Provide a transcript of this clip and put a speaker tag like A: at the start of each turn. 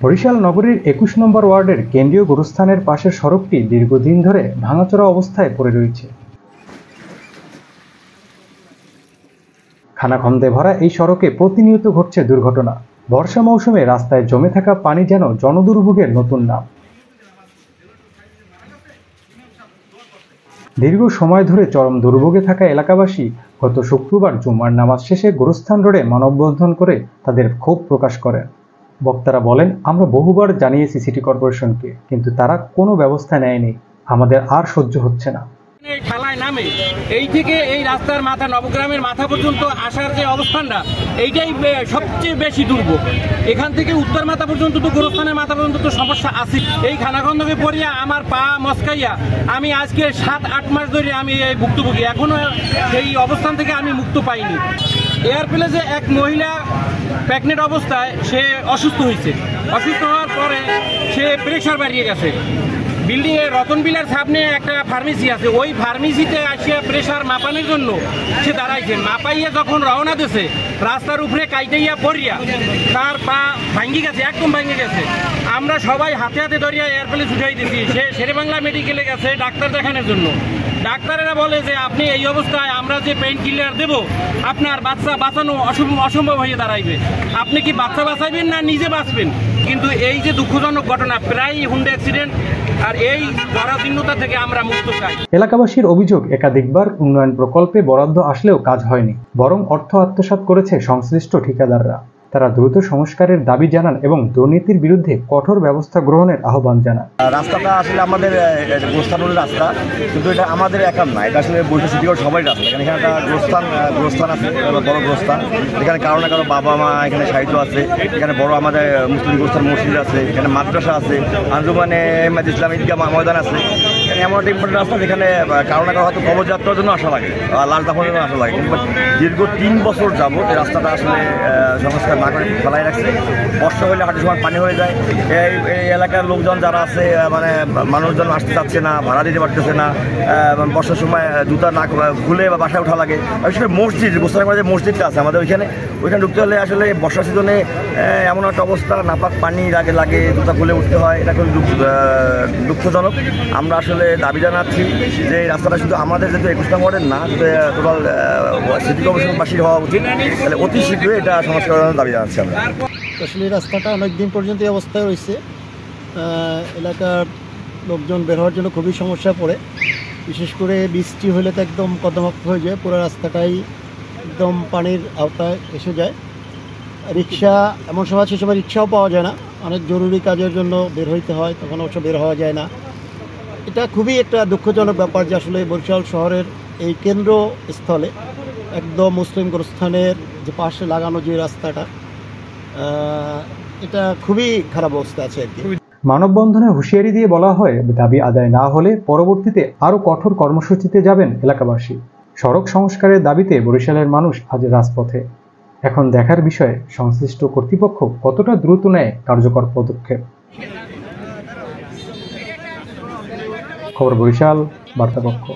A: বরিশাল নগরীর ২১ নম্বর ওয়ার্ডের কেন্দ্রীয় গোরস্থানের পাশের সড়কটি দীর্ঘদিন ধরে ভাঙাচোরা অবস্থায় পড়ে রয়েছে। খানাখন্দে ভরা এই সড়কে প্রতিনিয়ত ঘটছে দুর্ঘটনা। বর্ষা মৌসুমে রাস্তায় জমে থাকা পানি যেন জনদুর্ভোগের নতুন নাম। দীর্ঘ সময় ধরে চরম দুর্ভোগে থাকা এলাকাবাসী গত শুক্রবার জুম্মার নামাজ শেষে গোরস্থান রোডে মানববন্ধন করে তাদের ক্ষোভ প্রকাশ করেন। বক্তারা বলেন, আমরা বহুবার জানিয়েছি সিটি কর্পোরেশনকে, কিন্তু তারা কোনো ব্যবস্থা নেয়নি। আমাদের আর সহ্য হচ্ছে না।
B: ঠালায় নামে এই থেকে এই রাস্তার মাথা নবগ্রামের মাথা পর্যন্ত আসার যে অবস্থানটা, এইটাই সবচেয়ে বেশি দুর্ভোগ। এখান থেকে উত্তর মাথা পর্যন্ত তো গোরস্থানের মাথা পর্যন্ত তো সমস্যা আছে। এই খানাখন্দকে পড়িয়া আমার পা মস্কাইয়া আমি আজকে ৭-৮ মাস ধরে আমি এই ভুক্তভোগী। এখনো সেই অবস্থান থেকে আমি মুক্ত পাইনি। এয়ার প্লেসে এক মহিলা প্রেগনেন্ট অবস্থায় সে অসুস্থ হয়েছে। অসুস্থ হওয়ার পরে সে প্রেশার বাড়িয়ে গেছে। বিল্ডিং এর রতনবিলার সামনে একটা ফার্মেসি আছে, ওই ফার্মেসিতে আসিয়া প্রেশার মাপানোর জন্য সে দাঁড়াইছে। মাপাইয়া যখন রওনা দিয়েছে, রাস্তার উপরে কাইটাইয়া পড়িয়া তার পা ভাঙ্গি গেছে, একদম ভাঙ্গি গেছে। আমরা সবাই হাতে হাতে ধরিয়া এয়ারপ্লেস উঠাই দিয়েছি। সে শেরেবাংলা মেডিকেলে গেছে ডাক্তার দেখানোর জন্য। ডাক্তারেরা বলে যে আপনি এই অবস্থায় আমরা যে পেইন কিলার দেব, আপনার বাচ্চা বাঁচানো অসম্ভব হয়ে দাঁড়াইবে। আপনি কি বাচ্চা বাঁচাইবেন না নিজে বাঁচবেন? কিন্তু এই যে দুঃখজনক ঘটনা, প্রায় হুন্ডা অ্যাক্সিডেন্ট, আর এই জরাজীর্ণতা থেকে আমরা মুক্ত চাই।
A: এলাকাবাসীর অভিযোগ, একাধিকবার উন্নয়ন প্রকল্পে বরাদ্দ আসলেও কাজ হয়নি, বরং অর্থ আত্মসাৎ করেছে সংশ্লিষ্ট ঠিকাদাররা। তারা দ্রুত সংস্কারের দাবি জানান এবং দুর্নীতির বিরুদ্ধে কঠোর ব্যবস্থা গ্রহণের আহ্বান জানান।
C: রাস্তাটা আসলে আমাদের গোরস্থানের রাস্তা, কিন্তু এটা আমাদের একার না, এটা আসলে বরিশাল সিটি কর্পোরেশন সবাই রাস্তা। এখানে একটা গোরস্থান আছে, বড় গোরস্থান। এখানে কারো না কারো বাবা মা এখানে সাহিত্য আছে। এখানে বড় আমাদের মুসলিম গোরস্থান মসজিদ আছে, এখানে মাদ্রাসা আছে, আঞ্জুমানে ইসলাম ঈদগাহ ময়দান আছে। এখানে এমন একটা ইম্পর্টেন্ট রাস্তা যেখানে কারো না কারো হয়তো কবর যাত্রার জন্য আসা লাগে, লাশ দাফনের জন্য আসা লাগে। কিন্তু দীর্ঘ ৩ বছর যাবত এই রাস্তাটা আসলে সংস্কার না করে ফেলাই রাখছে। বর্ষা হলে হাঁটু সময় পানি হয়ে যায়। এই এলাকার লোকজন যারা আছে, মানে মানুষজন আসতে চাচ্ছে না, ভাড়া দিতে পারতেছে না। বর্ষার সময় জুতা না খুলে বা বাসায় ওঠা লাগে। আসলে মসজিদ, গোস্তানের যে মসজিদটা আছে আমাদের ওইখানে ঢুকতে হলে আসলে বর্ষার সিজনে এমন একটা অবস্থা, নাপাক পানি লাগে, জুতা খুলে উঠতে হয়। এটা খুব দুঃখজনক। আমরা আসলে দাবি জানাচ্ছি যে এই রাস্তাটা শুধু আমাদের যেহেতু ২১ নম্বর ওয়ার্ডের না, টোটাল সিটি কর্পোরেশনবাসীর হওয়া উচিত। তাহলে অতি শীঘ্রই এটা সংস্কারের দাবি জানাচ্ছি আমরা।
D: আসলে এই রাস্তাটা অনেকদিন পর্যন্ত এই অবস্থায় রয়েছে। এলাকার লোকজন বের হওয়ার জন্য খুবই সমস্যায় পড়ে। বিশেষ করে বৃষ্টি হলে তো একদম কর্দমাক্ত হয়ে যায়, পুরো রাস্তাটাই একদম পানির আওতায় এসে যায়। রিক্সা এমন সময় সে সময় রিক্সাও পাওয়া যায় না, অনেক জরুরি কাজের জন্য বের হইতে হয়, তখন অবশ্য বের হওয়া যায় না। এটা খুবই একটা দুঃখজনক ব্যাপার যে আসলে বরিশাল শহরের এই কেন্দ্রস্থলে একদম মুসলিম গোরস্থানের যে পাশে লাগানো যে রাস্তাটা, এটা খুবই খারাপ অবস্থা আছে আর কি।
A: মানববন্ধনে হুঁশিয়ারি দিয়ে বলা হয়, দাবি আদায় না হলে পরবর্তীতে আরও কঠোর কর্মসূচিতে যাবেন এলাকাবাসী। সড়ক সংস্কারের দাবিতে বরিশালের মানুষ আজ রাজপথে। এখন দেখার বিষয় সংশ্লিষ্ট কর্তৃপক্ষ কতটা দ্রুত নেয় কার্যকর পদক্ষেপ। খবর বরিশাল বার্তাকক্ষ।